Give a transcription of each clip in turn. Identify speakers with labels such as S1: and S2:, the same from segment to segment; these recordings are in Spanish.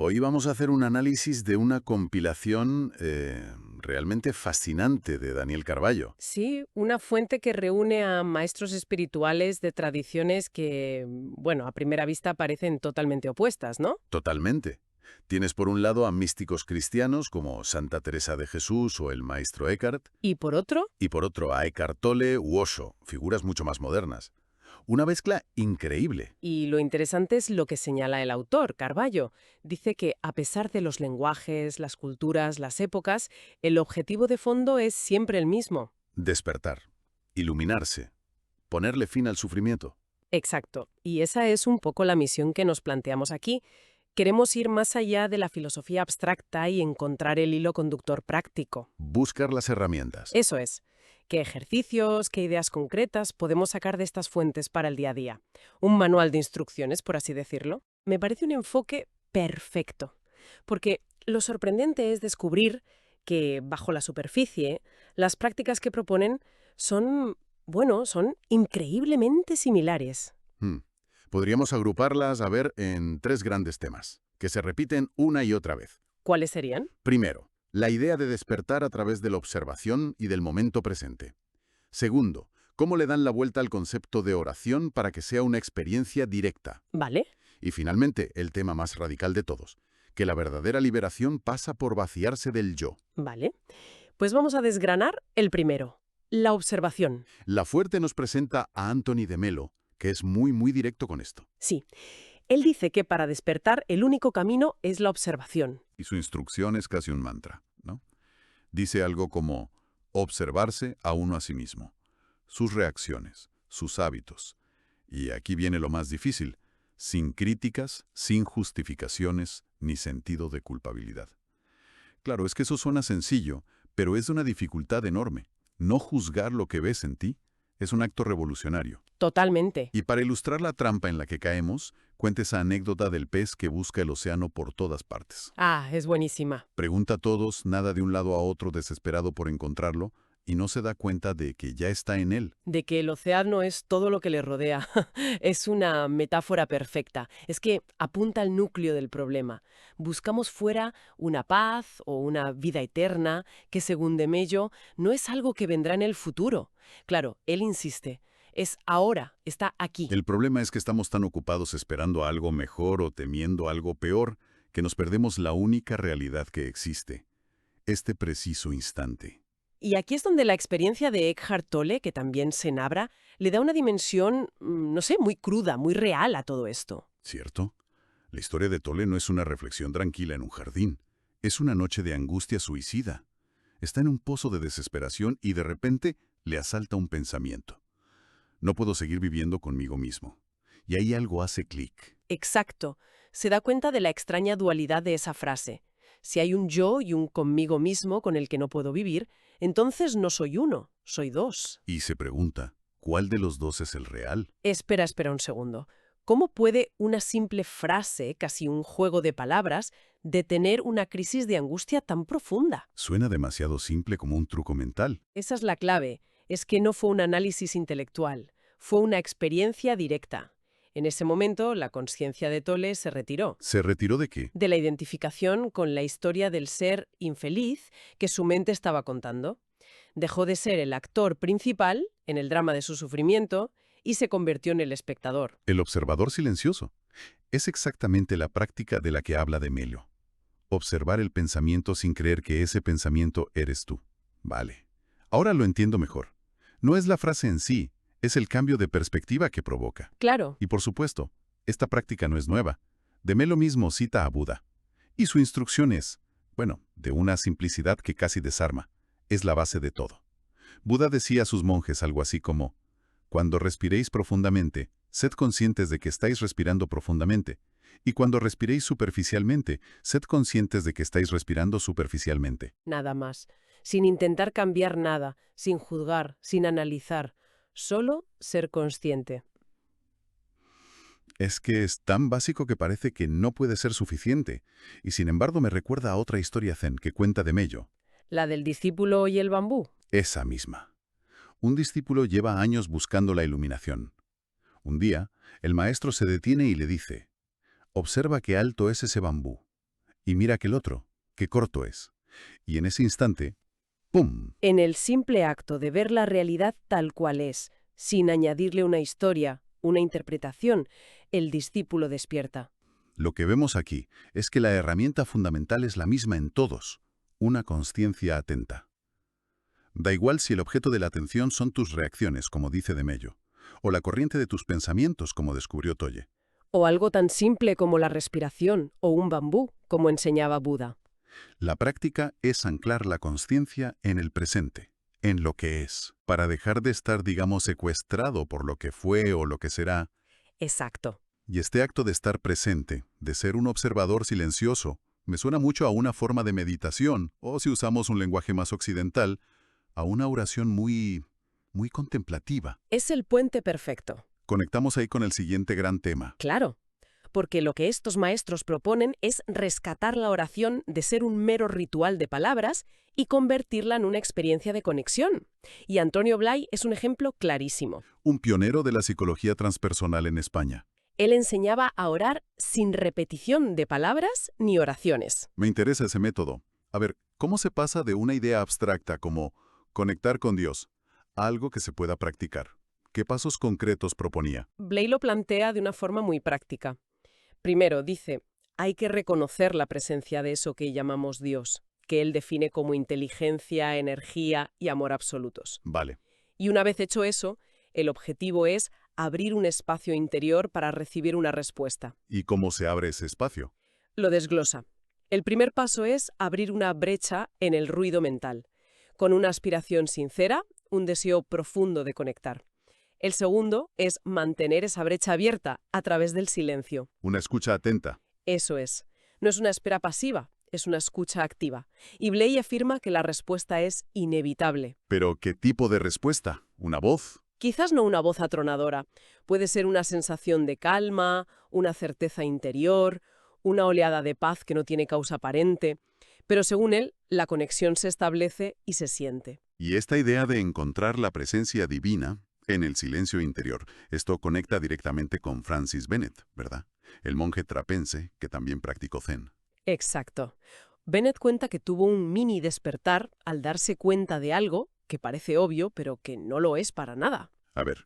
S1: Hoy vamos a hacer un análisis de una compilación realmente fascinante de Daniel Carballo.
S2: Sí, una fuente que reúne a maestros espirituales de tradiciones que, bueno, a primera vista parecen totalmente opuestas, ¿no?
S1: Totalmente. Tienes por un lado a místicos cristianos como Santa Teresa de Jesús o el maestro Eckhart,
S2: Y por otro,
S1: y por otro a Eckhart Tolle u Osho, figuras mucho más modernas. Una mezcla increíble.
S2: y lo interesante es lo que señala el autor, Carballo. Dice que a pesar de los lenguajes, las culturas, las épocas, el objetivo de fondo es siempre el mismo.
S1: Despertar, iluminarse, ponerle fin al sufrimiento.
S2: Exacto. Y esa es un poco la misión que nos planteamos aquí. Queremos ir más allá de la filosofía abstracta y encontrar el hilo conductor práctico.
S1: Buscar las herramientas.
S2: Eso es. ¿Qué ejercicios, qué ideas concretas podemos sacar de estas fuentes para el día a día? Un manual de instrucciones, por así decirlo. Me parece un enfoque perfecto. Porque lo sorprendente es descubrir que, bajo la superficie, las prácticas que proponen son, bueno, son increíblemente similares.
S1: Hmm. Podríamos agruparlas, a ver, en tres grandes temas, que se repiten una y otra vez.
S2: ¿Cuáles serían?
S1: Primero, la idea de despertar a través de la observación y del momento presente. Segundo, cómo le dan la vuelta al concepto de oración para que sea una experiencia directa.
S2: ¿Vale?
S1: Y finalmente, el tema más radical de todos, que la verdadera liberación pasa por vaciarse del yo.
S2: Vale. Pues vamos a desgranar el primero, la observación.
S1: La Fuerte nos presenta a Anthony de Melo, que es muy directo con esto.
S2: Sí, él dice que para despertar el único camino es la observación.
S1: Y su instrucción es casi un mantra, ¿no? Dice algo como observarse a uno a sí mismo, sus reacciones, sus hábitos. Y aquí viene lo más difícil, sin críticas, sin justificaciones, ni sentido de culpabilidad. Claro, es que eso suena sencillo, pero es de una dificultad enorme. No juzgar lo que ves en ti es un acto revolucionario.
S2: Totalmente.
S1: Y para ilustrar la trampa en la que caemos, cuenta esa anécdota del pez que busca el océano por todas partes.
S2: Ah, es buenísima.
S1: Pregunta a todos, nada de un lado a otro desesperado por encontrarlo, y no se da cuenta de que ya está en él.
S2: De que el océano es todo lo que le rodea. Es una metáfora perfecta. Es que apunta al núcleo del problema. Buscamos fuera una paz o una vida eterna que, según de Mello, no es algo que vendrá en el futuro. Claro, él insiste. Es ahora, está aquí.
S1: El problema es que estamos tan ocupados esperando algo mejor o temiendo algo peor, que nos perdemos la única realidad que existe, este preciso instante.
S2: Y aquí es donde la experiencia de Eckhart Tolle, que también se enabra, le da una dimensión, no sé, muy cruda, muy real a todo esto.
S1: ¿Cierto? La historia de Tolle no es una reflexión tranquila en un jardín, es una noche de angustia suicida. Está en un pozo de desesperación y de repente le asalta un pensamiento. No puedo seguir viviendo conmigo mismo. Y ahí algo hace clic.
S2: Exacto. Se da cuenta de la extraña dualidad de esa frase. Si hay un yo y un conmigo mismo con el que no puedo vivir, entonces no soy uno, soy dos.
S1: Y se pregunta, ¿cuál de los dos es el real?
S2: Espera un segundo. ¿Cómo puede una simple frase, casi un juego de palabras, detener una crisis de angustia tan profunda?
S1: Suena demasiado simple como un truco mental.
S2: Esa es la clave. Es que no fue un análisis intelectual, fue una experiencia directa. En ese momento, la conciencia de Tolle se retiró
S1: ¿Se retiró de qué?
S2: de la identificación con la historia del ser infeliz que su mente estaba contando. Dejó de ser el actor principal en el drama de su sufrimiento y se convirtió en el espectador.
S1: El observador silencioso. Es exactamente la práctica de la que habla de Melo. Observar el pensamiento sin creer que ese pensamiento eres tú. Vale. Ahora lo entiendo mejor. No es la frase en sí, es el cambio de perspectiva que provoca.
S2: Claro,
S1: Y por supuesto, esta práctica no es nueva. De Melo mismo cita a Buda. Y su instrucción es, bueno, de una simplicidad que casi desarma. Es la base de todo. Buda decía a sus monjes algo así como, cuando respiréis profundamente, sed conscientes de que estáis respirando profundamente. Y cuando respiréis superficialmente, sed conscientes de que estáis respirando superficialmente.
S2: nada más. Sin intentar cambiar nada, sin juzgar, sin analizar. Solo ser consciente.
S1: Es que es tan básico que parece que no puede ser suficiente, y sin embargo me recuerda a otra historia zen que cuenta de Mello.
S2: ¿La del discípulo y el bambú?
S1: Esa misma. Un discípulo lleva años buscando la iluminación. Un día, el maestro se detiene y le dice, observa qué alto es ese bambú. Y mira aquel otro, qué corto es. Y en ese instante, ¡pum!
S2: En el simple acto de ver la realidad tal cual es, sin añadirle una historia, una interpretación, el discípulo despierta.
S1: Lo que vemos aquí es que la herramienta fundamental es la misma en todos, una consciencia atenta. Da igual si el objeto de la atención son tus reacciones, como dice de Mello, o la corriente de tus pensamientos, como descubrió Tolle.
S2: O algo tan simple como la respiración o un bambú, como enseñaba Buda.
S1: La práctica es anclar la consciencia en el presente, en lo que es, para dejar de estar, digamos, secuestrado por lo que fue o lo que será.
S2: Exacto.
S1: Y este acto de estar presente, de ser un observador silencioso, me suena mucho a una forma de meditación, o si usamos un lenguaje más occidental, a una oración muy contemplativa.
S2: Es el puente perfecto.
S1: Conectamos ahí con el siguiente gran tema.
S2: Claro, porque lo que estos maestros proponen es rescatar la oración de ser un mero ritual de palabras y convertirla en una experiencia de conexión. Y Antonio Blay es un ejemplo clarísimo.
S1: Un pionero de la psicología transpersonal en España.
S2: Él enseñaba a orar sin repetición de palabras ni oraciones.
S1: Me interesa ese método. A ver, ¿cómo se pasa de una idea abstracta como conectar con Dios a algo que se pueda practicar? ¿Qué pasos concretos proponía?
S2: Blay lo plantea de una forma muy práctica. Primero, dice, hay que reconocer la presencia de eso que llamamos Dios, que él define como inteligencia, energía y amor absolutos.
S1: Vale.
S2: Y una vez hecho eso, el objetivo es abrir un espacio interior para recibir una respuesta.
S1: ¿Y cómo se abre ese espacio?
S2: Lo desglosa. El primer paso es abrir una brecha en el ruido mental, con una aspiración sincera, un deseo profundo de conectar. El segundo es mantener esa brecha abierta a través del silencio.
S1: Una escucha atenta.
S2: Eso es. No es una espera pasiva, es una escucha activa. Y Blay afirma que la respuesta es inevitable.
S1: ¿Pero qué tipo de respuesta? ¿Una voz?
S2: Quizás no una voz atronadora. Puede ser una sensación de calma, una certeza interior, una oleada de paz que no tiene causa aparente. Pero según él, la conexión se establece y se siente.
S1: Y esta idea de encontrar la presencia divina en el silencio interior, esto conecta directamente con Francis Bennett, ¿verdad? El monje trapense que también practicó Zen.
S2: Exacto. Bennett cuenta que tuvo un mini despertar al darse cuenta de algo que parece obvio, pero que no lo es para nada.
S1: A ver,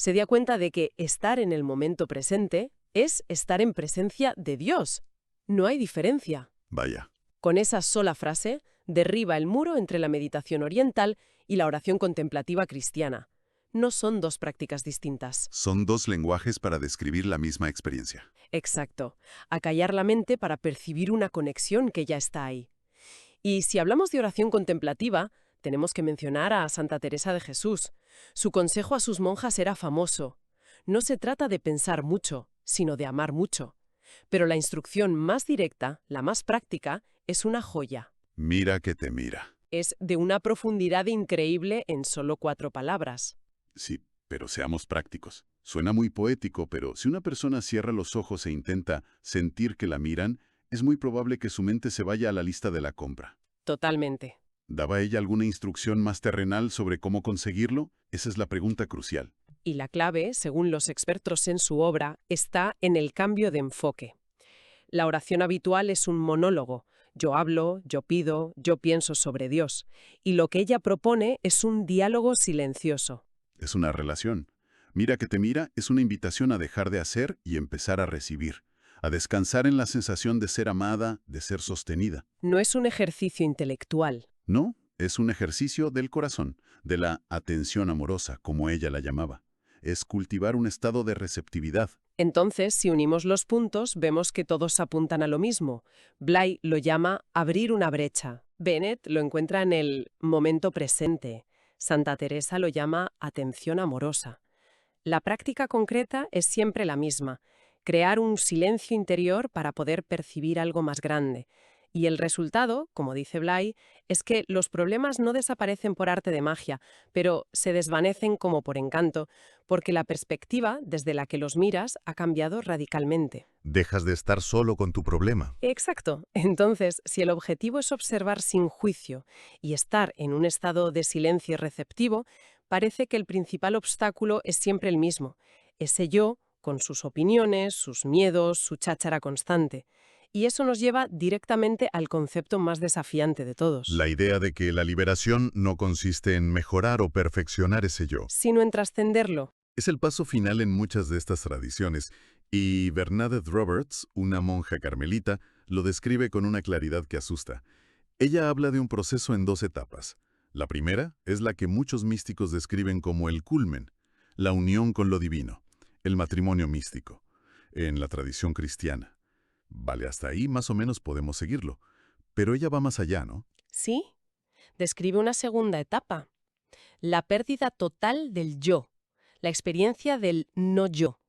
S2: Se dio cuenta de que estar en el momento presente es estar en presencia de Dios. No hay diferencia.
S1: vaya.
S2: Con esa sola frase, derriba el muro entre la meditación oriental y la oración contemplativa cristiana. No son dos prácticas distintas.
S1: Son dos lenguajes para describir la misma experiencia.
S2: Exacto. Acallar la mente para percibir una conexión que ya está ahí. Y si hablamos de oración contemplativa, tenemos que mencionar a Santa Teresa de Jesús. Su consejo a sus monjas era famoso. No se trata de pensar mucho, sino de amar mucho. Pero la instrucción más directa, la más práctica, es una joya.
S1: Mira que te mira.
S2: Es de una profundidad increíble en solo 4 palabras.
S1: Sí, pero seamos prácticos. Suena muy poético, pero si una persona cierra los ojos e intenta sentir que la miran, es muy probable que su mente se vaya a la lista de la compra.
S2: Totalmente.
S1: ¿Daba ella alguna instrucción más terrenal sobre cómo conseguirlo? Esa es la pregunta crucial.
S2: Y la clave, según los expertos en su obra, está en el cambio de enfoque. La oración habitual es un monólogo. Yo hablo, yo pido, yo pienso sobre Dios. Y lo que ella propone es un diálogo silencioso.
S1: Es una relación. Mira que te mira es una invitación a dejar de hacer y empezar a recibir, a descansar en la sensación de ser amada, de ser sostenida.
S2: No es un ejercicio intelectual.
S1: No, es un ejercicio del corazón, de la atención amorosa, como ella la llamaba. Es cultivar un estado de receptividad.
S2: Entonces, si unimos los puntos, vemos que todos apuntan a lo mismo. Blay lo llama abrir una brecha. Bennett lo encuentra en el momento presente. Santa Teresa lo llama atención amorosa. La práctica concreta es siempre la misma, crear un silencio interior para poder percibir algo más grande. Y el resultado, como dice Blay, es que los problemas no desaparecen por arte de magia, pero se desvanecen como por encanto, porque la perspectiva desde la que los miras ha cambiado radicalmente.
S3: Dejas de estar solo con tu problema.
S2: Exacto. Entonces, si el objetivo es observar sin juicio y estar en un estado de silencio receptivo, parece que el principal obstáculo es siempre el mismo, ese yo con sus opiniones, sus miedos, su cháchara constante. Y eso nos lleva directamente al concepto más desafiante de todos.
S3: La idea de que la liberación no consiste en mejorar o perfeccionar ese yo.
S2: Sino en trascenderlo.
S3: Es el paso final en muchas de estas tradiciones, y Bernadette Roberts, una monja carmelita, lo describe con una claridad que asusta. Ella habla de un proceso en 2 etapas. La primera es la que muchos místicos describen como el culmen, la unión con lo divino, el matrimonio místico, en la tradición cristiana. Vale, hasta ahí más o menos podemos seguirlo, pero ella va más allá, ¿no?
S2: Sí, describe una segunda etapa. La pérdida total del yo, la experiencia del no yo.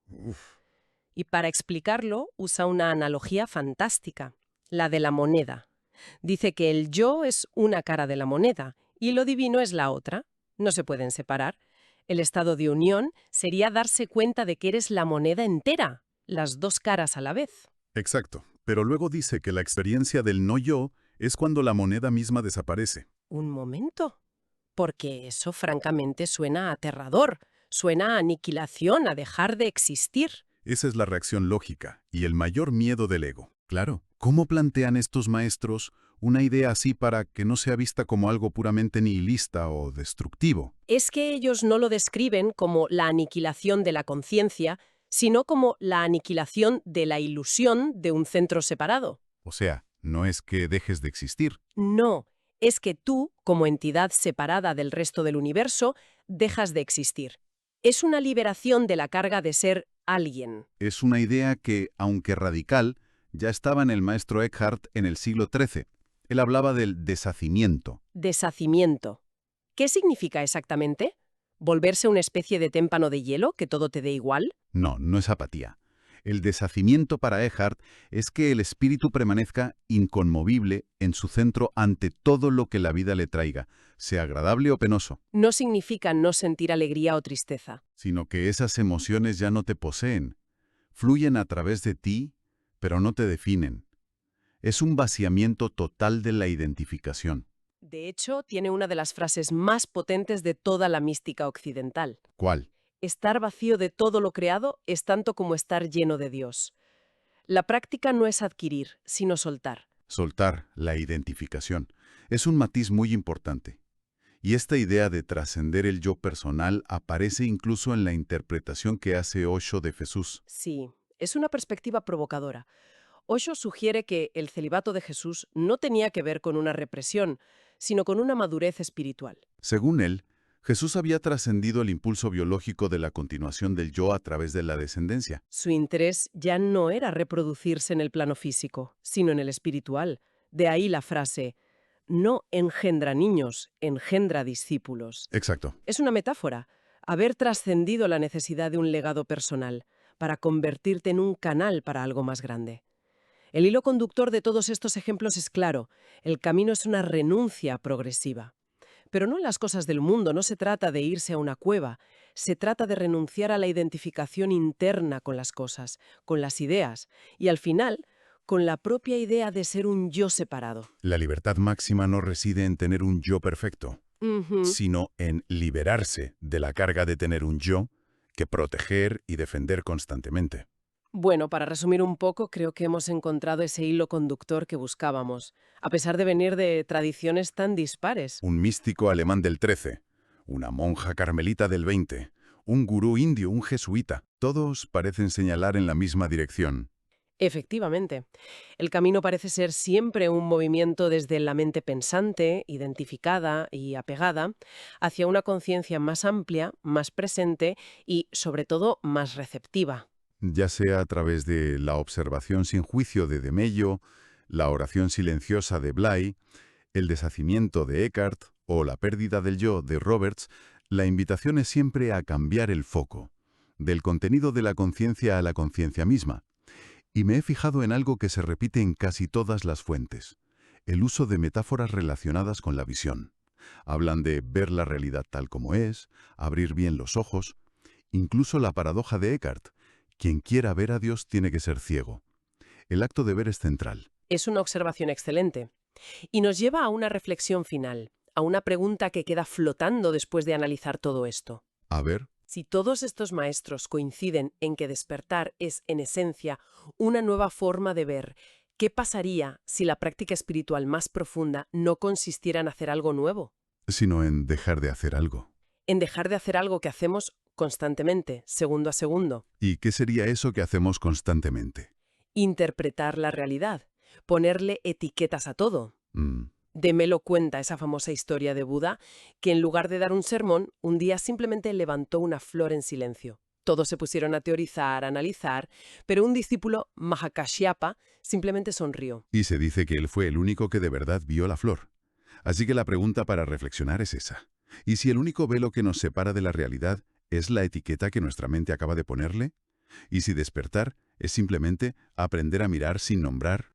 S2: Y para explicarlo usa una analogía fantástica, la de la moneda. Dice que el yo es una cara de la moneda y lo divino es la otra. No se pueden separar. El estado de unión sería darse cuenta de que eres la moneda entera, las 2 caras a la vez.
S1: Exacto, pero luego dice que la experiencia del no yo es cuando la moneda misma desaparece.
S2: Un momento. Porque eso francamente suena aterrador, suena a aniquilación, a dejar de existir.
S1: Esa es la reacción lógica y el mayor miedo del ego. Claro, ¿cómo plantean estos maestros una idea así para que no sea vista como algo puramente nihilista o destructivo?
S2: Es que ellos no lo describen como la aniquilación de la conciencia, sino como la aniquilación de la ilusión de un centro separado.
S1: O sea, no es que dejes de existir.
S2: No, es que tú, como entidad separada del resto del universo, dejas de existir. Es una liberación de la carga de ser alguien.
S1: Es una idea que, aunque radical, ya estaba en el maestro Eckhart en el siglo XIII. Él hablaba del deshacimiento.
S2: Deshacimiento. ¿Qué significa exactamente? ¿Volverse una especie de témpano de hielo que todo te dé igual?
S1: No, no es apatía. El deshacimiento para Eckhart es que el espíritu permanezca inconmovible en su centro ante todo lo que la vida le traiga, sea agradable o penoso,
S2: No significa no sentir alegría o tristeza.
S1: sino que esas emociones ya no te poseen, fluyen a través de ti, pero no te definen. Es un vaciamiento total de la identificación.
S2: De hecho, tiene una de las frases más potentes de toda la mística occidental.
S1: ¿Cuál?
S2: Estar vacío de todo lo creado es tanto como estar lleno de Dios. La práctica no es adquirir, sino soltar.
S1: Soltar la identificación. Es un matiz muy importante. Y esta idea de trascender el yo personal aparece incluso en la interpretación que hace Osho de Jesús.
S2: Sí, es una perspectiva provocadora. Osho sugiere que el celibato de Jesús no tenía que ver con una represión, sino con una madurez espiritual.
S1: Según él, Jesús había trascendido el impulso biológico de la continuación del yo a través de la descendencia.
S2: Su interés ya no era reproducirse en el plano físico, sino en el espiritual. De ahí la frase, no engendra niños, engendra discípulos.
S1: Exacto.
S2: Es una metáfora, haber trascendido la necesidad de un legado personal, para convertirte en un canal para algo más grande. El hilo conductor de todos estos ejemplos es claro, el camino es una renuncia progresiva. Pero no en las cosas del mundo, no se trata de irse a una cueva, se trata de renunciar a la identificación interna con las cosas, con las ideas, y al final, con la propia idea de ser un yo separado.
S1: La libertad máxima no reside en tener un yo perfecto, sino en liberarse de la carga de tener un yo que proteger y defender constantemente.
S2: Bueno, para resumir un poco, creo que hemos encontrado ese hilo conductor que buscábamos, a pesar de venir de tradiciones tan dispares.
S1: Un místico alemán del XIII, una monja carmelita del XX, un gurú indio, un jesuita, todos parecen señalar en la misma dirección.
S2: Efectivamente. El camino parece ser siempre un movimiento desde la mente pensante, identificada y apegada, hacia una conciencia más amplia, más presente y, sobre todo, más receptiva.
S1: Ya sea a través de la observación sin juicio de De Mello, la oración silenciosa de Bly, el deshacimiento de Eckhart o la pérdida del yo de Roberts, la invitación es siempre a cambiar el foco, del contenido de la conciencia a la conciencia misma. Y me he fijado en algo que se repite en casi todas las fuentes, el uso de metáforas relacionadas con la visión. Hablan de ver la realidad tal como es, abrir bien los ojos, incluso la paradoja de Eckhart. Quien quiera ver a Dios tiene que ser ciego. El acto de ver es central.
S2: Es una observación excelente. Y nos lleva a una reflexión final, a una pregunta que queda flotando después de analizar todo esto.
S1: A ver,
S2: Si todos estos maestros coinciden en que despertar es, en esencia, una nueva forma de ver, ¿Qué pasaría si la práctica espiritual más profunda no consistiera en hacer algo nuevo?
S1: Sino en dejar de hacer algo.
S2: En dejar de hacer algo que hacemos constantemente, segundo a segundo.
S1: ¿Y qué sería eso que hacemos constantemente?
S2: Interpretar la realidad, ponerle etiquetas a todo. Démelo cuenta esa famosa historia de Buda, que en lugar de dar un sermón, un día simplemente levantó una flor en silencio. Todos se pusieron a teorizar, a analizar, pero un discípulo, Mahakashyapa, simplemente sonrió.
S1: Y se dice que él fue el único que de verdad vio la flor. Así que la pregunta para reflexionar es esa. ¿Y si el único velo que nos separa de la realidad es la etiqueta que nuestra mente acaba de ponerle? ¿Y si despertar es simplemente aprender a mirar sin nombrar,